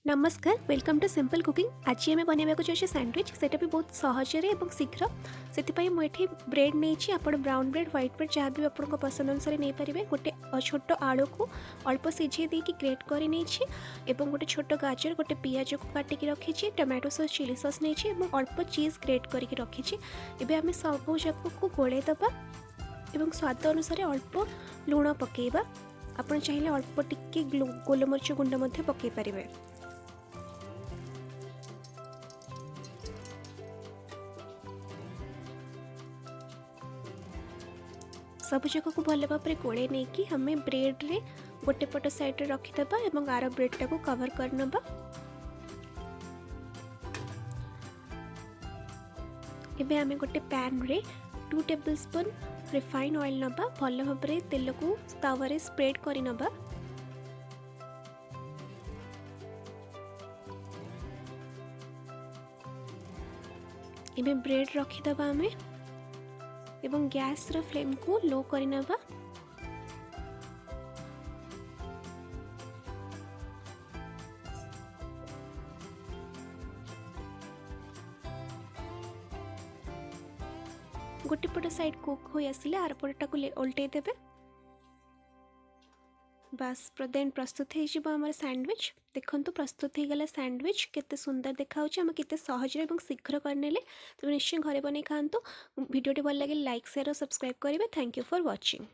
नमस्कार, welcome to simple cooking. आज आम बनवाक चाहिए सैंडविच, सेटा भी बहुत सहजरे और शीघ्र। से मुझे ब्रेड नहीं, आप ब्राउन ब्रेड व्हाइट ब्रेड जहाँ भी आप पसंद अनुसार नहीं पारे। गोटे छोट आलू को अल्प सीझे देकी ग्रेट कर गोटे छोट गाजर गोटे पियाज को काटिक रखी, टमाटो सॉस चिली सॉस नहीं अल्प चीज ग्रेट करके रखी। एवं सबू जाक को गोलैदबा और स्वाद अनुसार अल्प लुण पकेबा। आप चाहिए अल्प टिके गोलमरीच गुंड पकई पारे। सब जाक को भल भाव में गोले नहीं कि हमें ब्रेड रे गोटे पट साइड रखीदबा और आर ब्रेड टाक कवर कर नबा। एबे हमें गोटे पैन रे 2 टेबल स्पून रिफाइन ऑयल नबा। भल भाव में तेल को तवा रे स्प्रेड कर नबा। एबे ब्रेड रखीदबा हमें एवं गैस रो फ्लेम को लो करनबा। गोटे पट साइड कुक हो आसिले आर पटटा उल्टे देबे। बस देन प्रस्तुत हो आम सैंडविच। देखो प्रस्तुत हो गला सैंडविच केते सुंदर देखा आम केते सहज और शीघ्र करने। तो निश्चय घरे बने खातु। वीडियो भल लगे लाइक शेयर और सब्सक्राइब करेंगे। Thank you for watching.